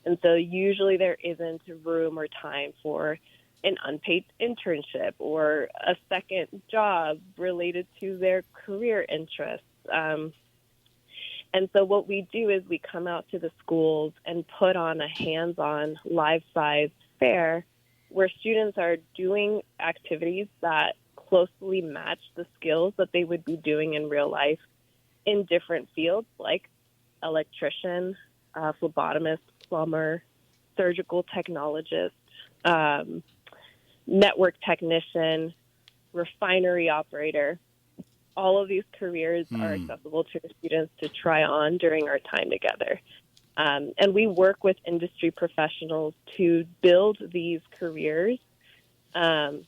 And so usually there isn't room or time for an unpaid internship or a second job related to their career interests. And so what we do is we come out to the schools and put on a hands-on, life-size fair where students are doing activities that closely match the skills that they would be doing in real life in different fields like electrician, phlebotomist, plumber, surgical technologist, network technician, refinery operator. All of these careers are accessible to the students to try on during our time together. And we work with industry professionals to build these careers. And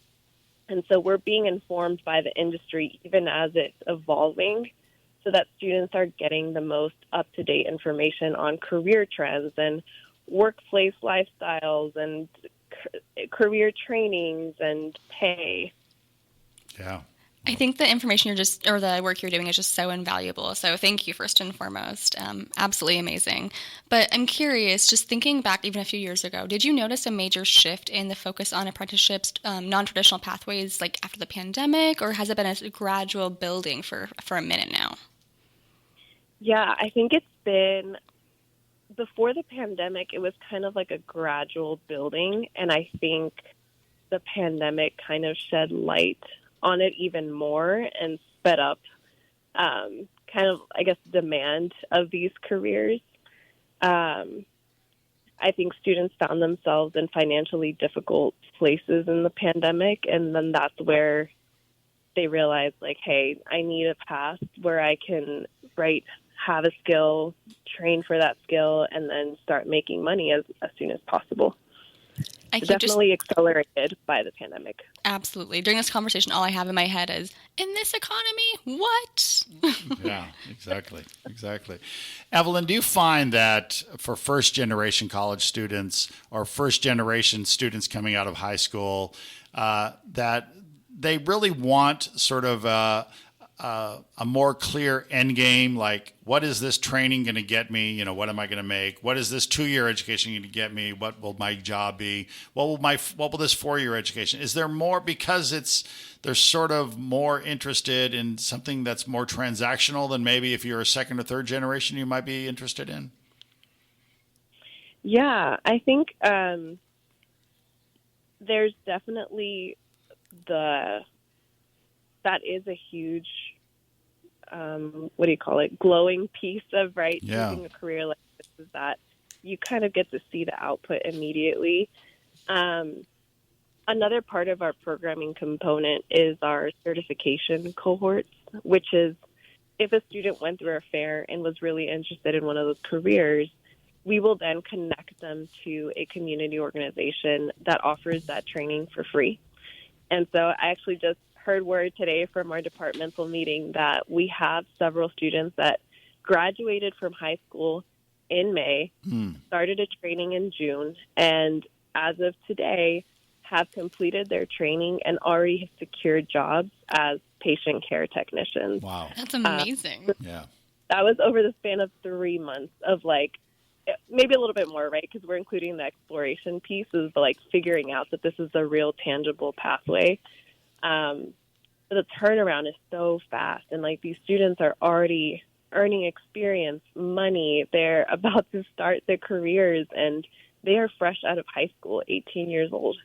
so we're being informed by the industry even as it's evolving, so that students are getting the most up-to-date information on career trends and workplace lifestyles and career trainings and pay. Yeah. I think the information or the work you're doing is just so invaluable. So thank you first and foremost. Absolutely amazing. But I'm curious, just thinking back even a few years ago, did you notice a major shift in the focus on apprenticeships, non-traditional pathways, like after the pandemic, or has it been a gradual building for a minute now? Yeah, I think it's been, before the pandemic, it was kind of like a gradual building. And I think the pandemic kind of shed light on it even more and sped up kind of, I guess, demand of these careers. I think students found themselves in financially difficult places in the pandemic, and then that's where they realized, like, hey, I need a path where I can, have a skill, train for that skill, and then start making money as soon as possible. Definitely accelerated by the pandemic. Absolutely. During this conversation, all I have in my head is, in this economy, what? Yeah, exactly. Evelyn, do you find that for first-generation college students or first-generation students coming out of high school, that they really want sort of a more clear end game, like what is this training going to get me? What am I going to make? What is this 2-year education going to get me? What will my job be? What will this 4-year education? Is there more, because they're sort of more interested in something that's more transactional than maybe if you're a second or third generation you might be interested in? Yeah, I think there's definitely that is a huge, glowing piece of, choosing a career like this, is that you kind of get to see the output immediately. Another part of our programming component is our certification cohorts, which is if a student went through our fair and was really interested in one of those careers, we will then connect them to a community organization that offers that training for free. And so I actually just heard word today from our departmental meeting that we have several students that graduated from high school in May, started a training in June, and as of today have completed their training and already have secured jobs as patient care technicians. Wow. That's amazing. Yeah. That was over the span of 3 months of maybe a little bit more, right? Because we're including the exploration pieces, but figuring out that this is a real tangible pathway. The turnaround is so fast, and these students are already earning experience, money. They're about to start their careers, and they are fresh out of high school, 18 years old.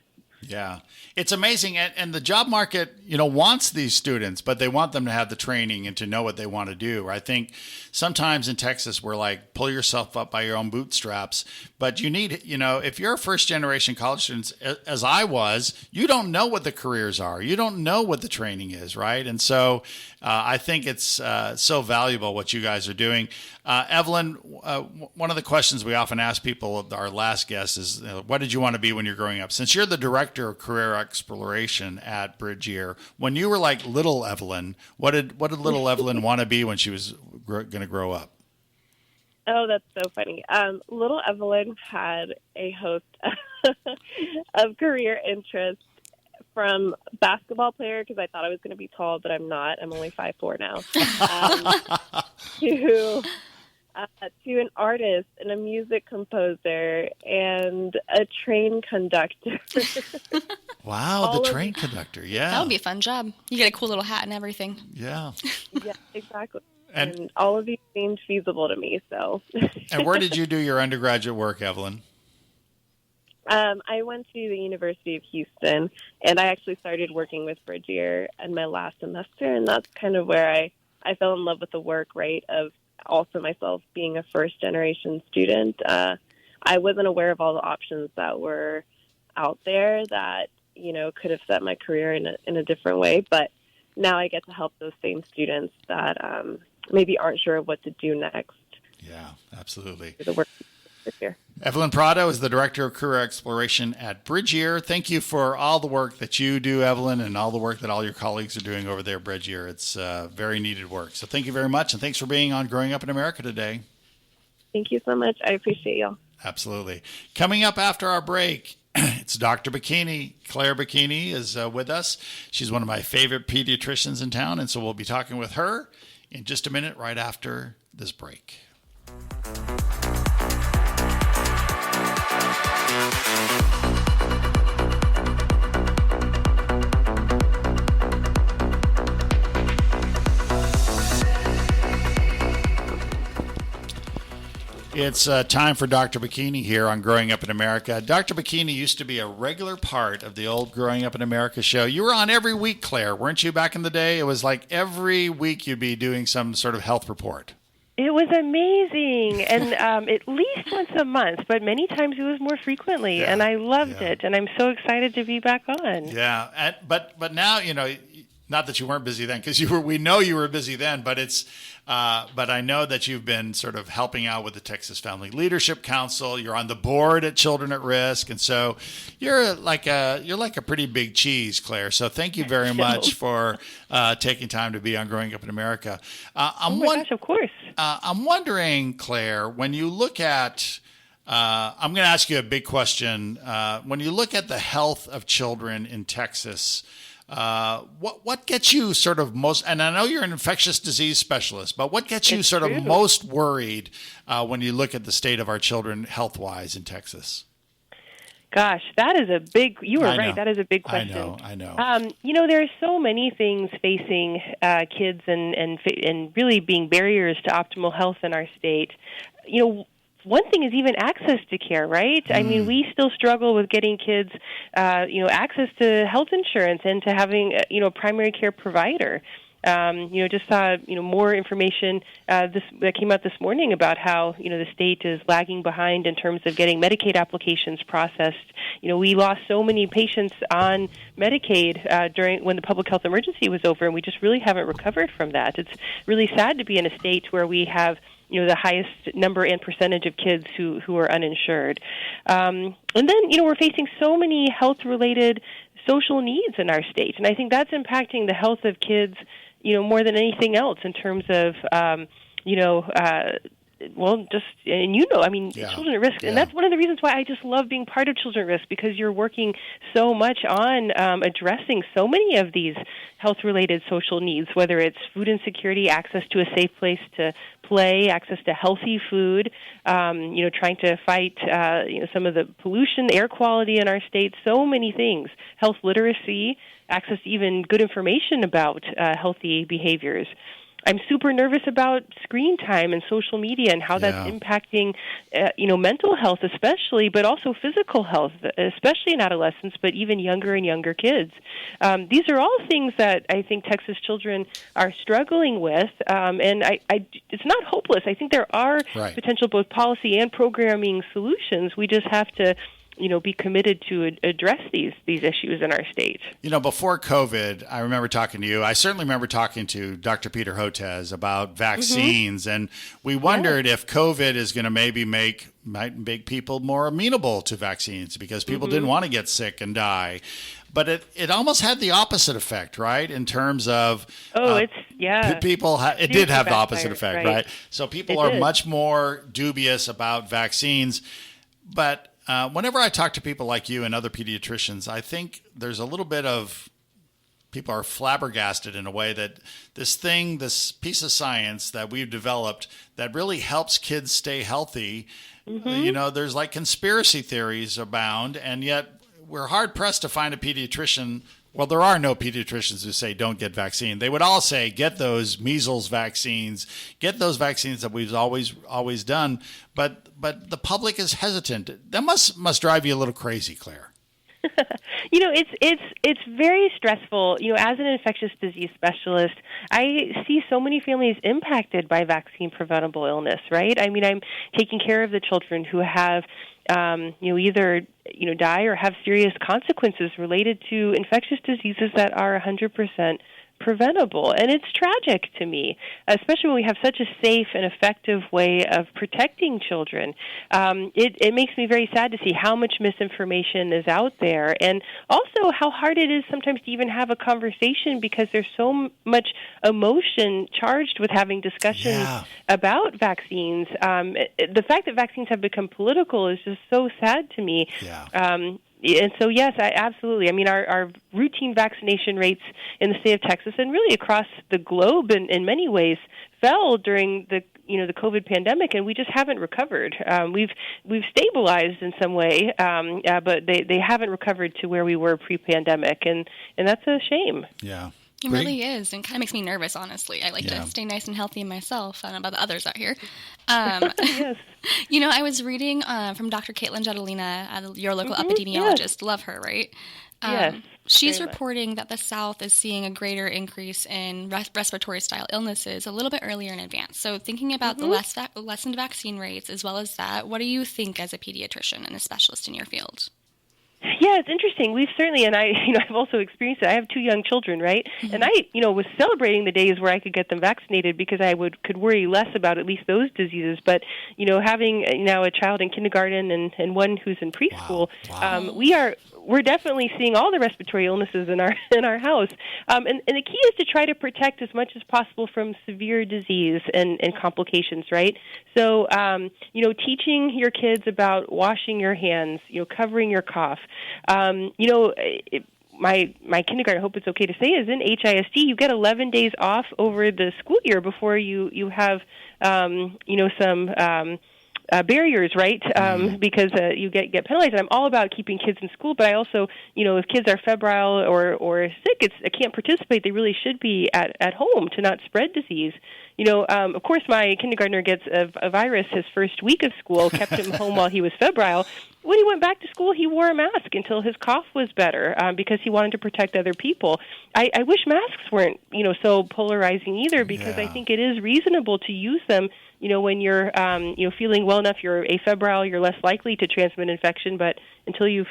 Yeah, it's amazing. And the job market, wants these students, but they want them to have the training and to know what they want to do. I think sometimes in Texas, we're pull yourself up by your own bootstraps. But you need, if you're a first generation college student, as I was, you don't know what the careers are. You don't know what the training is, right? And so I think it's so valuable what you guys are doing. Evelyn, one of the questions we often ask people, our last guest, is what did you want to be when you're growing up? Since you're the director of career exploration at BridgeYear, when you were little Evelyn, what did little Evelyn want to be when she was going to grow up? Oh, that's so funny. Little Evelyn had a host of career interests, from basketball player, because I thought I was going to be tall, but I'm not. I'm only 5'4" now. To an artist and a music composer and a train conductor. Wow, the train conductor, yeah. That would be a fun job. You get a cool little hat and everything. Yeah. Yeah, exactly. And all of these seemed feasible to me, so. And where did you do your undergraduate work, Evelyn? I went to the University of Houston, and I actually started working with BridgeYear in my last semester, and that's kind of where I fell in love with the work, right, of also myself being a first-generation student. I wasn't aware of all the options that were out there that, could have set my career in a different way, but now I get to help those same students that maybe aren't sure of what to do next. Yeah, absolutely. The work here. Evelyn Prado is the Director of Career Exploration at BridgeYear. Thank you for all the work that you do, Evelyn, and all the work that all your colleagues are doing over there at BridgeYear. It's very needed work. So thank you very much, and thanks for being on Growing Up in America today. Thank you so much. I appreciate y'all. Absolutely. Coming up after our break, it's Dr. Bocchini. Claire Bocchini is with us. She's one of my favorite pediatricians in town, and so we'll be talking with her in just a minute right after this break. It's time for Dr. Bocchini here on Growing Up in America. Dr. Bocchini used to be a regular part of the old Growing Up in America show. You were on every week, Claire, weren't you, back in the day? It was like every week you'd be doing some sort of health report. It was amazing, and at least once a month, but many times it was more frequently, and I loved it, and I'm so excited to be back on. Yeah, but now, not that you weren't busy then, because we know you were busy then, but but I know that you've been sort of helping out with the Texas Family Leadership Council. You're on the board at Children at Risk, and so you're like a pretty big cheese, Claire. So thank you very much for taking time to be on Growing Up in America. Gosh, of course. I'm wondering, Claire, when you look at I'm going to ask you a big question. When you look at the health of children in Texas, what gets you sort of most, and I know you're an infectious disease specialist, but what gets you sort of most worried when you look at the state of our children health-wise in Texas? Gosh, that is a big, you were right, that is a big question. I know. There are so many things facing kids and really being barriers to optimal health in our state. One thing is even access to care, right? I mean, we still struggle with getting kids, access to health insurance and to having, a primary care provider. Just saw, more information that came out this morning about how, the state is lagging behind in terms of getting Medicaid applications processed. We lost so many patients on Medicaid during when the public health emergency was over, and we just really haven't recovered from that. It's really sad to be in a state where we have the highest number and percentage of kids who are uninsured. And then, we're facing so many health-related social needs in our state, and I think that's impacting the health of kids, more than anything else in terms of, Children at Risk. And that's one of the reasons why I just love being part of Children at Risk, because you're working so much on addressing so many of these health-related social needs, whether it's food insecurity, access to a safe place to play, access to healthy food, trying to fight, some of the pollution, air quality in our state, so many things, health literacy, access to even good information about healthy behaviors. I'm super nervous about screen time and social media and how that's impacting, mental health especially, but also physical health, especially in adolescents, but even younger and younger kids. These are all things that I think Texas children are struggling with, and it's not hopeless. I think there are potential both policy and programming solutions. We just have to be committed to address these issues in our state. Before COVID, I remember talking to you. I certainly remember talking to Dr. Peter Hotez about vaccines, and we wondered if COVID is going to maybe make people more amenable to vaccines because people didn't want to get sick and die. But it almost had the opposite effect, right? In terms of people, it did have the opposite effect, right? So people are much more dubious about vaccines, but whenever I talk to people like you and other pediatricians, I think there's a little bit of people are flabbergasted in a way that this piece of science that we've developed that really helps kids stay healthy, there's like conspiracy theories abound, and yet we're hard-pressed to find a pediatrician Well, there are no pediatricians who say don't get vaccine. They would all say get those measles vaccines, get those vaccines that we've always done. But the public is hesitant. That must drive you a little crazy, Claire. It's very stressful. As an infectious disease specialist, I see so many families impacted by vaccine preventable illness, right? I mean, I'm taking care of the children who have either die or have serious consequences related to infectious diseases that are 100% preventable. And it's tragic to me, especially when we have such a safe and effective way of protecting children. It makes me very sad to see how much misinformation is out there, and also how hard it is sometimes to even have a conversation because there's so much emotion charged with having discussions about vaccines. The fact that vaccines have become political is just so sad to me. And so, yes, absolutely. I mean, our routine vaccination rates in the state of Texas and really across the globe in many ways fell during the COVID pandemic, and we just haven't recovered. We've stabilized in some way, but they haven't recovered to where we were pre-pandemic, and that's a shame. Yeah. It really is, and kind of makes me nervous, honestly. I like to stay nice and healthy myself. I don't know about the others out here. Yes. I was reading from Dr. Caitlin Jadalina, your local epidemiologist. Yes. Love her, right? Yes. She's reporting that the South is seeing a greater increase in respiratory-style illnesses a little bit earlier in advance. So thinking about the lessened vaccine rates as well as that, what do you think as a pediatrician and a specialist in your field? Yeah, it's interesting. We've certainly, and I've also experienced it. I have 2 young children, right? Mm-hmm. And I, was celebrating the days where I could get them vaccinated because I could worry less about at least those diseases. But, having now a child in kindergarten and one who's in preschool, we're definitely seeing all the respiratory illnesses in our house. And the key is to try to protect as much as possible from severe disease and complications, right? So, teaching your kids about washing your hands, covering your cough. My kindergarten, I hope it's okay to say, is in HISD. You get 11 days off over the school year before you have, some barriers, right? Because you get penalized. And I'm all about keeping kids in school, but I also, if kids are febrile or sick, I can't participate. They really should be at home to not spread disease. Of course, my kindergartner gets a virus his first week of school, kept him home while he was febrile. When he went back to school, he wore a mask until his cough was better because he wanted to protect other people. I wish masks weren't, so polarizing either, because I think it is reasonable to use them. When you're, feeling well enough, you're afebrile, you're less likely to transmit infection, but until you've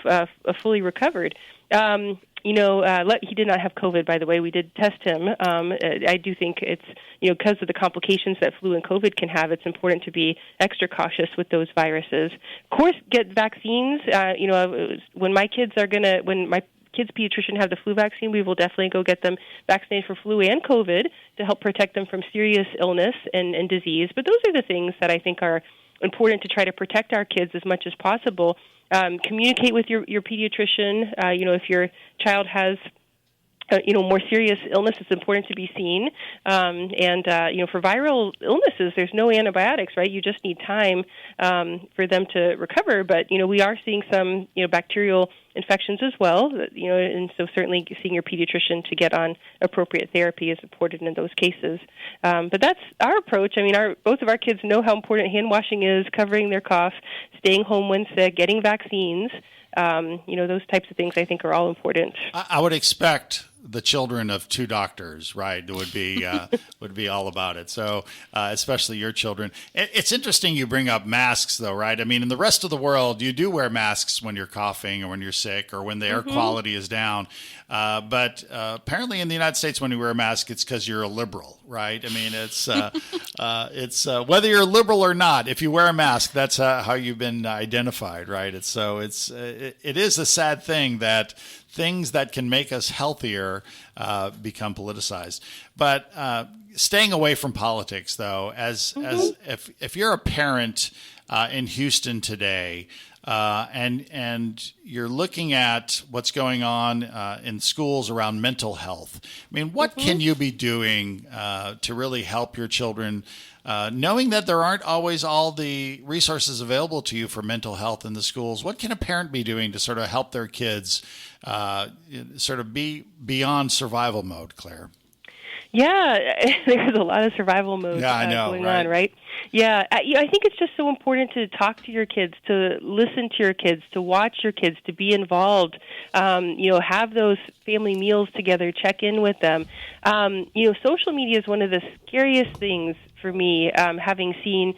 fully recovered. He did not have COVID, by the way. We did test him. I do think it's, because of the complications that flu and COVID can have, it's important to be extra cautious with those viruses. Of course, get vaccines. When my kids pediatrician have the flu vaccine, we will definitely go get them vaccinated for flu and COVID to help protect them from serious illness and disease. But those are the things that I think are important to try to protect our kids as much as possible. Communicate with your pediatrician. If your child has more serious illness, it's important to be seen. For viral illnesses, there's no antibiotics, right? You just need time for them to recover. But, we are seeing some, bacterial infections as well, and so certainly seeing your pediatrician to get on appropriate therapy is important in those cases. But that's our approach. I mean, both of our kids know how important hand washing is, covering their cough, staying home when sick, getting vaccines. Those types of things I think are all important. I would expect the children of 2 doctors, right, would be all about it. So, especially your children. It's interesting you bring up masks, though, right? I mean, in the rest of the world, you do wear masks when you're coughing or when you're sick or when the air quality is down. But apparently in the United States, when you wear a mask, it's because you're a liberal, right? I mean, it's whether you're liberal or not, if you wear a mask, that's how you've been identified, right? It is a sad thing that things that can make us healthier become politicized. But staying away from politics, though, as if you're a parent in Houston today, and you're looking at what's going on in schools around mental health, I mean, what can you be doing to really help your children knowing that there aren't always all the resources available to you for mental health in the schools, what can a parent be doing to sort of help their kids sort of be beyond survival mode, Claire? Yeah, there's a lot of survival mode going on, right? Yeah, I think it's just so important to talk to your kids, to listen to your kids, to watch your kids, to be involved. Have those family meals together, check in with them. Social media is one of the scariest things for me, having seen,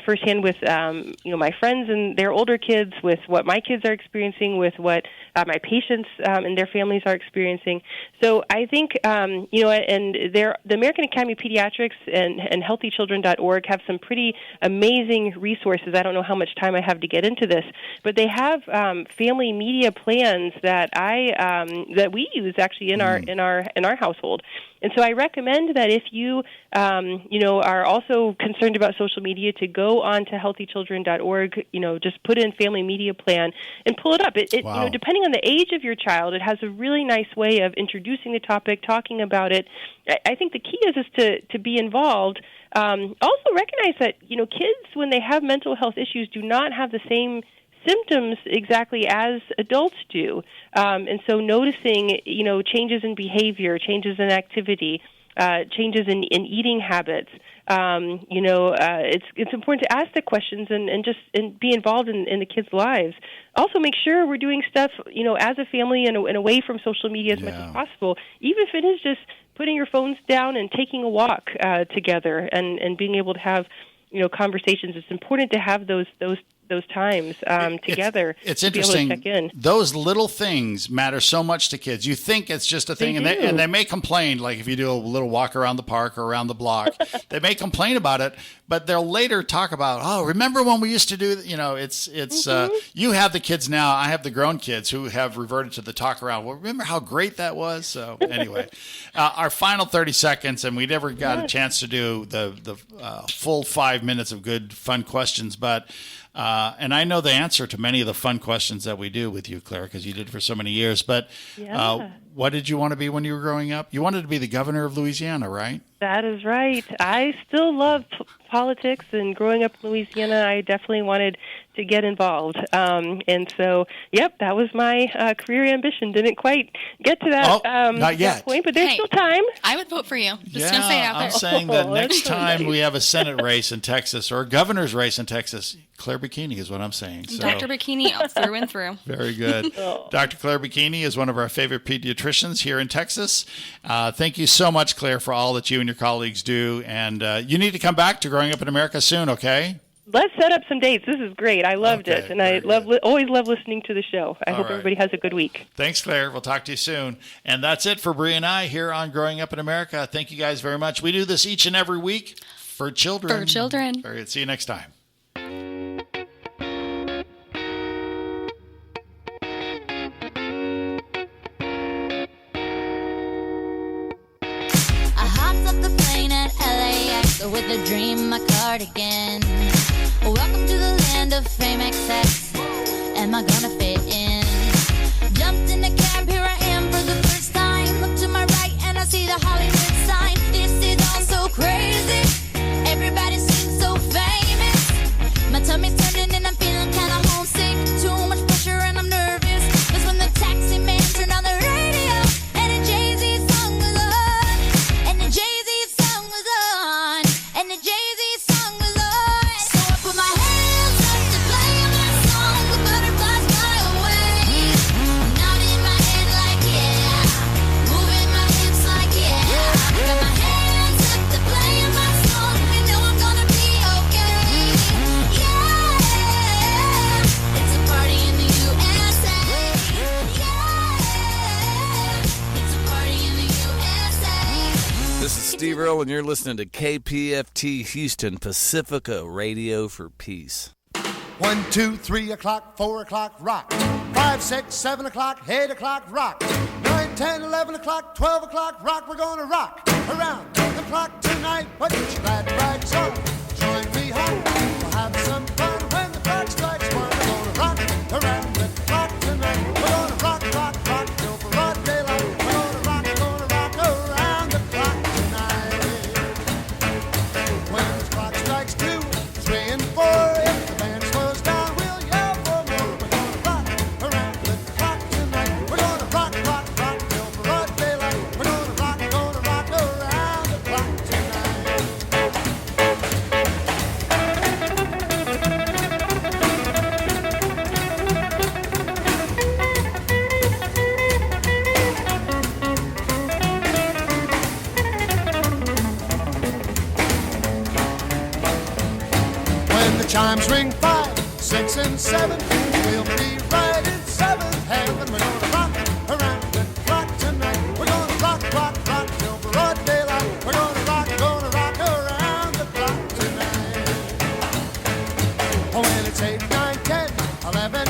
firsthand with, my friends and their older kids, with what my kids are experiencing, with what my patients and their families are experiencing. So I think, and the American Academy of Pediatrics and HealthyChildren.org have some pretty amazing resources. I don't know how much time I have to get into this, but they have family media plans that that we use actually in our household. And so I recommend that if you, are also concerned about social media, to go on to HealthyChildren.org, just put in family media plan and pull it up. Wow. Depending on the age of your child, it has a really nice way of introducing the topic, talking about it. I think the key is to be involved. Also recognize that, kids, when they have mental health issues, do not have the same symptoms exactly as adults do. And so noticing, changes in behavior, changes in activity, changes in eating habits, it's important to ask the questions and be involved in the kids' lives. Also make sure we're doing stuff, as a family and away from social media as much as possible, even if it is just putting your phones down and taking a walk together and being able to have, conversations. It's important to have those times together. It's to interesting. Be able to check in. Those little things matter so much to kids. You think it's just a thing, and they may complain. Like if you do a little walk around the park or around the block, they may complain about it, but they'll later talk about, oh, remember when we used to do? It's you have the kids now. I have the grown kids who have reverted to the talk around. Well, remember how great that was? So anyway, our final 30 seconds, and we never got a chance to do the full 5 minutes of good, fun questions, but. And I know the answer to many of the fun questions that we do with you, Claire, because you did it for so many years. But what did you want to be when you were growing up? You wanted to be the governor of Louisiana, right? That is right. I still love politics, and growing up in Louisiana, I definitely wanted to get involved. And so, that was my career ambition. Didn't quite get to that, not yet. that point, but there's still time. I would vote for you. Just going to say it out there. I'm saying that next time we have a Senate race in Texas or a governor's race in Texas, Claire Bocchini is what I'm saying. So, Dr. Bocchini through and through. Very good. Dr. Claire Bocchini is one of our favorite pediatricians here in Texas. Thank you so much, Claire, for all that you and your colleagues do. And you need to come back to Growing Up in America soon, okay? Let's set up some dates. This is great. I loved it, and I always love listening to the show. I hope everybody has a good week. Thanks, Claire. We'll talk to you soon. And that's it for Bri and I here on Growing Up in America. Thank you guys very much. We do this each and every week for children. For children. Very good. See you next time. With a dream, my cardigan. Welcome to the land of fame excess. Am I gonna fit in? Jumped in the cab, here I am for the first time. Look to my right and I see the Hollywood sign. This is all so crazy. Everybody seems so famous. My tummy's turning and I'm feeling kinda homesick. Too much pressure and I'm nervous. That's when the taxi man turned on the radio and a Jay-Z song was on. And the Jay-Z song was on. And the Jay-Z song was on. So I put my hands up to play my song. The butterflies fly away. Nodding my head like yeah. Moving my hips like yeah. Got my hands up to play my song. You know I'm gonna be okay. Yeah. It's a party in the USA. Yeah. It's a party in the USA. This is Steve Earle, and you're listening to KPFT Houston, Pacifica Radio for Peace. 1, 2, 3 o'clock, 4 o'clock, rock. 5, 6, 7 o'clock, 8 o'clock, rock. 9, 10, 11 o'clock, 12 o'clock, rock. We're gonna rock around the clock tonight. Put your glad rags on, join me home. We'll have some fun when the clock strikes 1. We're gonna rock around the clock tonight. We're gonna rock, rock, rock till broad daylight. We're gonna rock around the clock tonight. When chimes ring 5, 6, and 7. We'll be right in 7th heaven. We're gonna rock around the clock tonight. We're gonna rock, rock, rock till broad daylight. We're gonna rock around the clock tonight. Oh, when it's 8, 9, 10, 11.